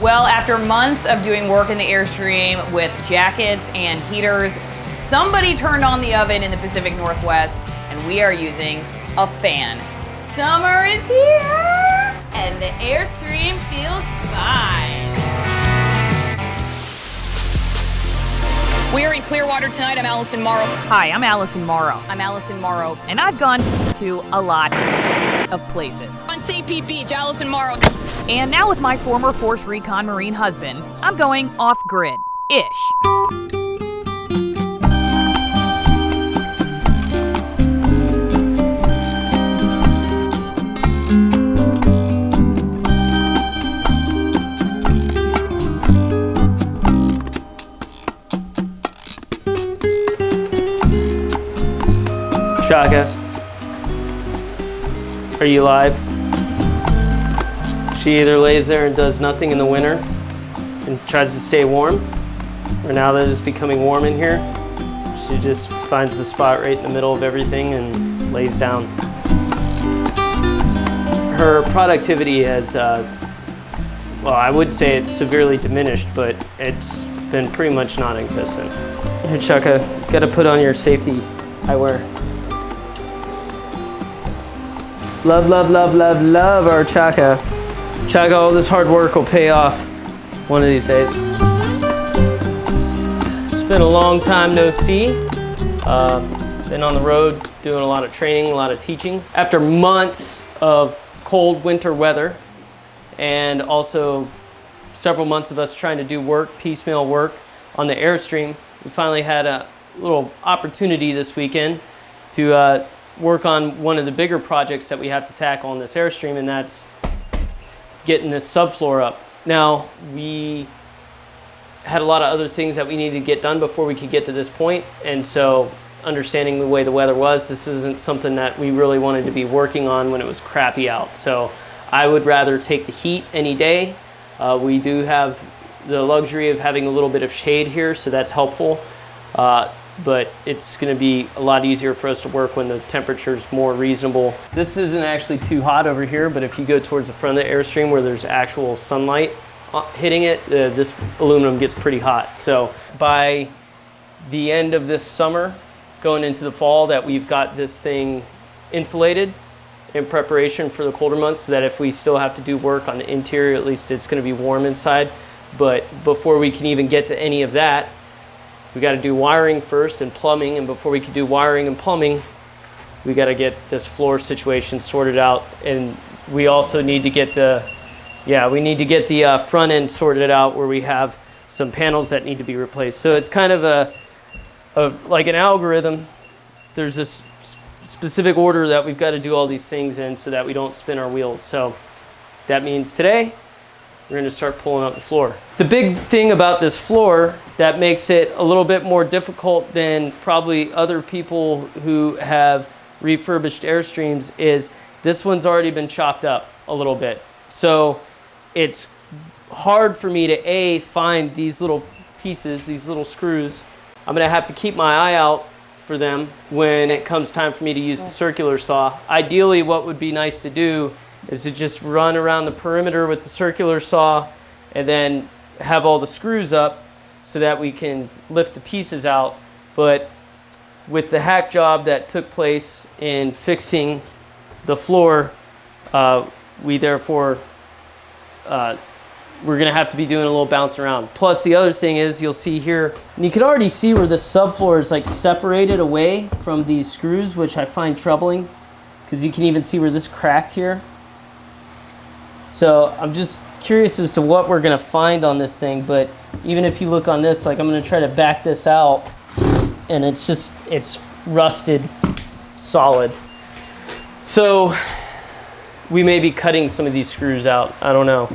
Well, after months of doing work in the Airstream with jackets and heaters, somebody turned on the oven in the Pacific Northwest, and we are using a fan. Summer is here, and the Airstream feels fine. We are in Clearwater tonight. I'm Allison Morrow. Hi, I'm Allison Morrow. I'm Allison Morrow. And I've gone to a lot of places. On St. Pete Beach, Allison Morrow. And now with my former Force Recon Marine husband, I'm going off-grid-ish. Shaka, are you alive? She either lays there and does nothing in the winter and tries to stay warm, or now that it's becoming warm in here, she just finds the spot right in the middle of everything and lays down. Her productivity has, well, I would say it's severely diminished, but it's been pretty much non-existent. Here, Shaka, gotta put on your safety eyewear. Love, love, love, love, love our Chaka. Chaka, all this hard work will pay off one of these days. It's been a long time no see. Been on the road doing a lot of training, a lot of teaching. After months of cold winter weather and also several months of us trying to do work, piecemeal work on the Airstream, we finally had a little opportunity this weekend to work on one of the bigger projects that we have to tackle on this Airstream, and that's getting this subfloor up. Now, we had a lot of other things that we needed to get done before we could get to this point, and so understanding the way the weather was, this isn't something that we really wanted to be working on when it was crappy out. So I would rather take the heat any day. We do have the luxury of having a little bit of shade here, so that's helpful. But it's going to be a lot easier for us to work when the temperature is more reasonable. This isn't actually too hot over here, but if you go towards the front of the Airstream where there's actual sunlight hitting it, this aluminum gets pretty hot. So by the end of this summer, going into the fall, that we've got this thing insulated in preparation for the colder months, so that if we still have to do work on the interior, at least it's going to be warm inside. But before we can even get to any of that, we got to do wiring first and plumbing, and before we can do wiring and plumbing, we got to get this floor situation sorted out, and we also need to get the front end sorted out where we have some panels that need to be replaced. So it's kind of like an algorithm. There's this specific order that we've got to do all these things in so that we don't spin our wheels. So that means today we're going to start pulling up the floor. The big thing about this floor that makes it a little bit more difficult than probably other people who have refurbished Airstreams is this one's already been chopped up a little bit. So it's hard for me to find these little pieces, these little screws. I'm going to have to keep my eye out for them when it comes time for me to use the circular saw. Ideally, what would be nice to do is to just run around the perimeter with the circular saw and then have all the screws up so that we can lift the pieces out. But with the hack job that took place in fixing the floor, we therefore, we're gonna have to be doing a little bounce around. Plus the other thing is, you'll see here, and you can already see where the subfloor is like separated away from these screws, which I find troubling, because you can even see where this cracked here. So I'm just curious as to what we're gonna find on this thing, but even if you look on this, like I'm gonna try to back this out, and it's rusted solid. So we may be cutting some of these screws out, I don't know.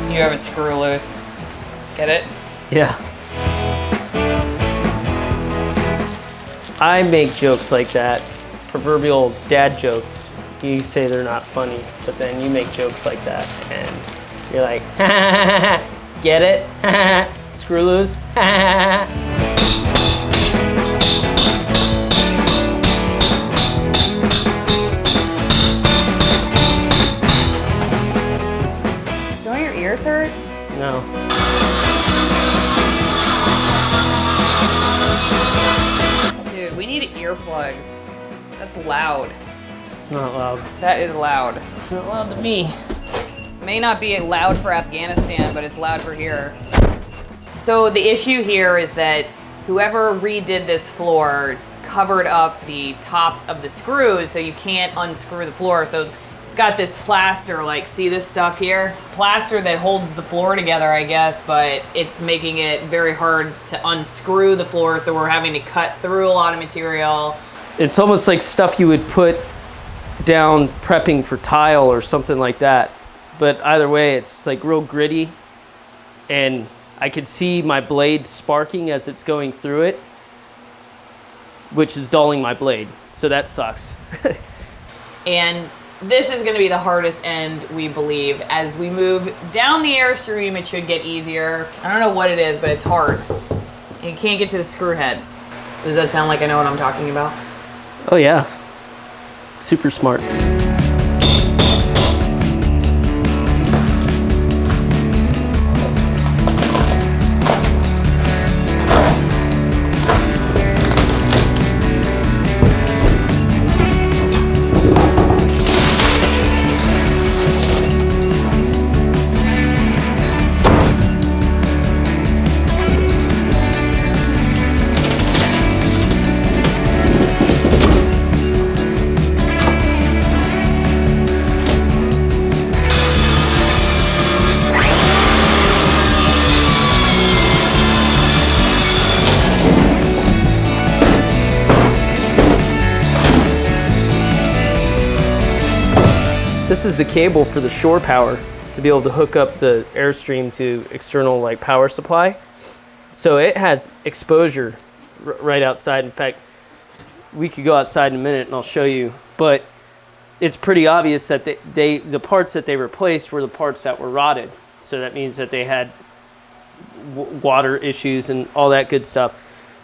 You have a screw loose. Get it? Yeah. I make jokes like that, proverbial dad jokes. You say they're not funny, but then you make jokes like that, and you're like, ha ha ha ha, get it? Screw loose? Ha ha ha. earplugs. That's loud. It's not loud. That is loud. It's not loud to me. May not be loud for Afghanistan, but it's loud for here. So the issue here is that whoever redid this floor covered up the tops of the screws so you can't unscrew the floor. So it's got this plaster, like, see this stuff here? Plaster that holds the floor together, I guess, but it's making it very hard to unscrew the floor, so we're having to cut through a lot of material. It's almost like stuff you would put down prepping for tile or something like that. But either way, it's like real gritty, and I could see my blade sparking as it's going through it, which is dulling my blade, so that sucks. And this is gonna be the hardest end, we believe. As we move down the Airstream, it should get easier. I don't know what it is, but it's hard. And you can't get to the screw heads. Does that sound like I know what I'm talking about? Oh yeah, super smart. This is the cable for the shore power to be able to hook up the Airstream to external like power supply. So it has exposure right outside. In fact, we could go outside in a minute and I'll show you, but it's pretty obvious that the parts that they replaced were the parts that were rotted. So that means that they had water issues and all that good stuff.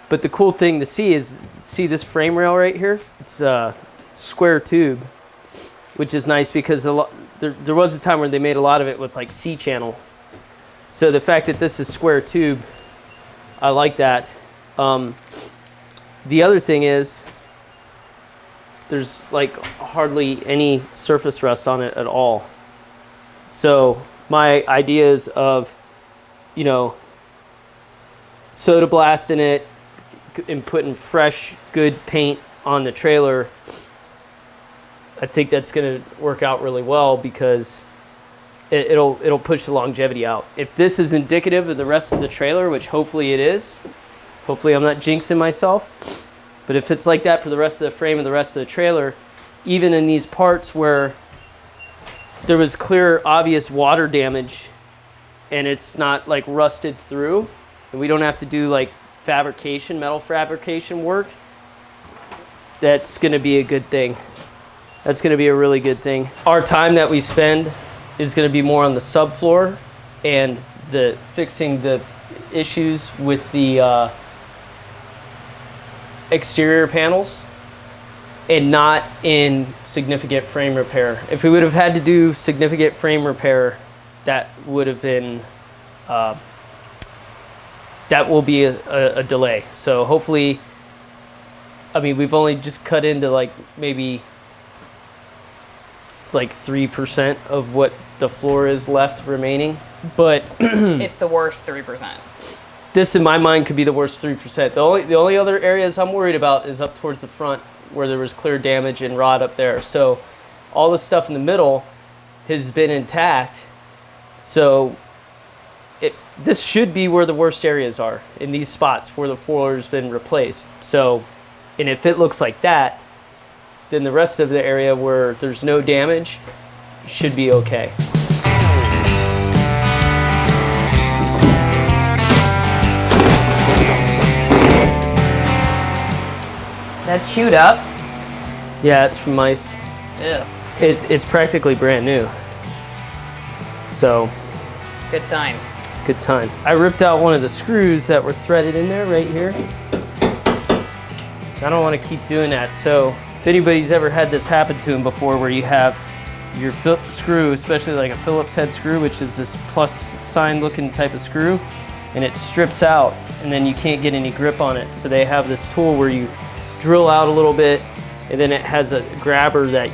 But the cool thing to see is, see this frame rail right here? It's a square tube, which is nice because there was a time where they made a lot of it with like C-channel. So the fact that this is square tube, I like that. The other thing is there's like hardly any surface rust on it at all. So my ideas of, you know, soda blasting it and putting fresh, good paint on the trailer, I think that's going to work out really well because it'll push the longevity out. If this is indicative of the rest of the trailer, which hopefully it is, hopefully I'm not jinxing myself, but if it's like that for the rest of the frame and the rest of the trailer, even in these parts where there was clear, obvious water damage and it's not like rusted through, and we don't have to do like fabrication, metal fabrication work, that's going to be a good thing. That's going to be a really good thing. Our time that we spend is going to be more on the subfloor and the fixing the issues with the exterior panels, and not in significant frame repair. If we would have had to do significant frame repair, that would have been that will be a delay. So hopefully, I mean, we've only just cut into like maybe like 3% of what the floor is left remaining, but It's the worst 3%. this in my mind could be the worst 3%. The only other areas I'm worried about is up towards the front where there was clear damage and rot up there. So all the stuff in the middle has been intact. So this should be where the worst areas are, in these spots where the floor has been replaced. So, and if it looks like that, then the rest of the area where there's no damage should be okay. Is that chewed up? Yeah, it's from mice. Ew. It's practically brand new. So, Good sign. good sign. I ripped out one of the screws that were threaded in there right here. I don't want to keep doing that. So if anybody's ever had this happen to them before, where you have your screw, especially like a Phillips head screw, which is this plus sign looking type of screw, and it strips out and then you can't get any grip on it. So they have this tool where you drill out a little bit, and then it has a grabber that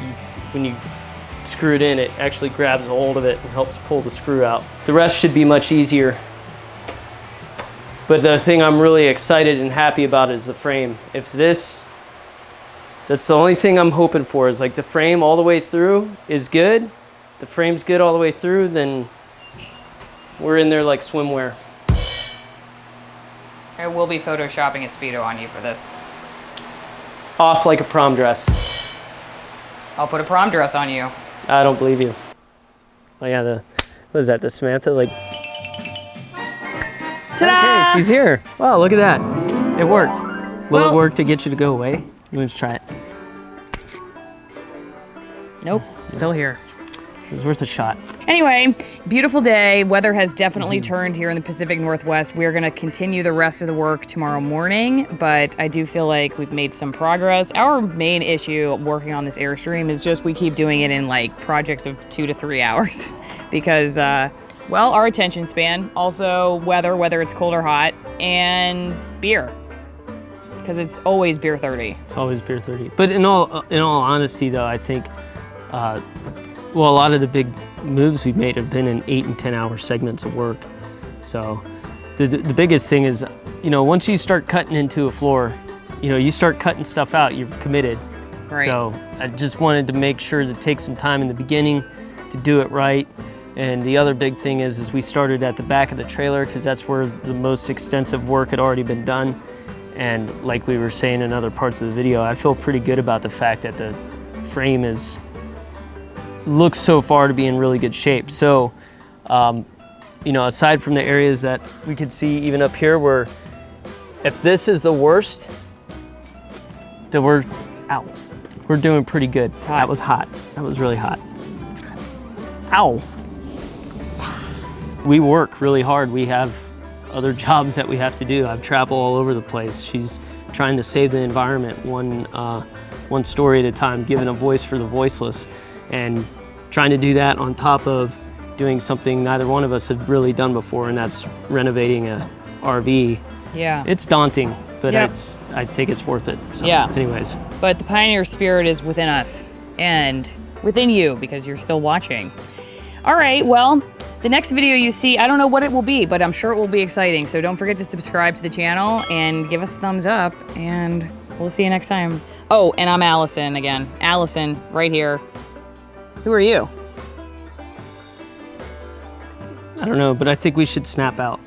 when you screw it in, it actually grabs a hold of it and helps pull the screw out. The rest should be much easier. But the thing I'm really excited and happy about is the frame. That's the only thing I'm hoping for, is like the frame all the way through is good. The frame's good all the way through, then we're in there like swimwear. I will be photoshopping a Speedo on you for this. Off like a prom dress. I'll put a prom dress on you. I don't believe you. Oh yeah, what is that, the Samantha? Like, ta-da! okay, she's here. Wow, look at that. It worked. Will it work to get you to go away? Let's try it. Nope, still here. It was worth a shot. Anyway, beautiful day. Weather has definitely turned here in the Pacific Northwest. We're gonna continue the rest of the work tomorrow morning, but I do feel like we've made some progress. Our main issue working on this Airstream is just we keep doing it in like projects of 2 to 3 hours because, well, our attention span, also weather, whether it's cold or hot, and beer. Because it's always beer 30. It's always beer 30. But in all honesty though, I think, well, a lot of the big moves we've made have been in 8 and 10 hour segments of work. So the biggest thing is, you know, once you start cutting into a floor, you know, you start cutting stuff out, you've committed. Right. So I just wanted to make sure to take some time in the beginning to do it right. And the other big thing is we started at the back of the trailer because that's where the most extensive work had already been done. And like we were saying in other parts of the video, I feel pretty good about the fact that the frame looks so far to be in really good shape. So, you know, aside from the areas that we could see even up here where if this is the worst, then we're doing pretty good. That was hot. That was really hot. Ow. We work really hard. We have other jobs that we have to do. I've traveled all over the place. She's trying to save the environment one story at a time, giving a voice for the voiceless, and trying to do that on top of doing something neither one of us have really done before, and that's renovating a RV. Yeah. It's daunting, but Yep. I think it's worth it. So, Yeah. anyways. But the pioneer spirit is within us and within you because you're still watching. All right, well, the next video you see, I don't know what it will be, but I'm sure it will be exciting. So don't forget to subscribe to the channel and give us a thumbs up, and we'll see you next time. Oh, and I'm Allison again. Allison, right here. Who are you? I don't know, but I think we should snap out.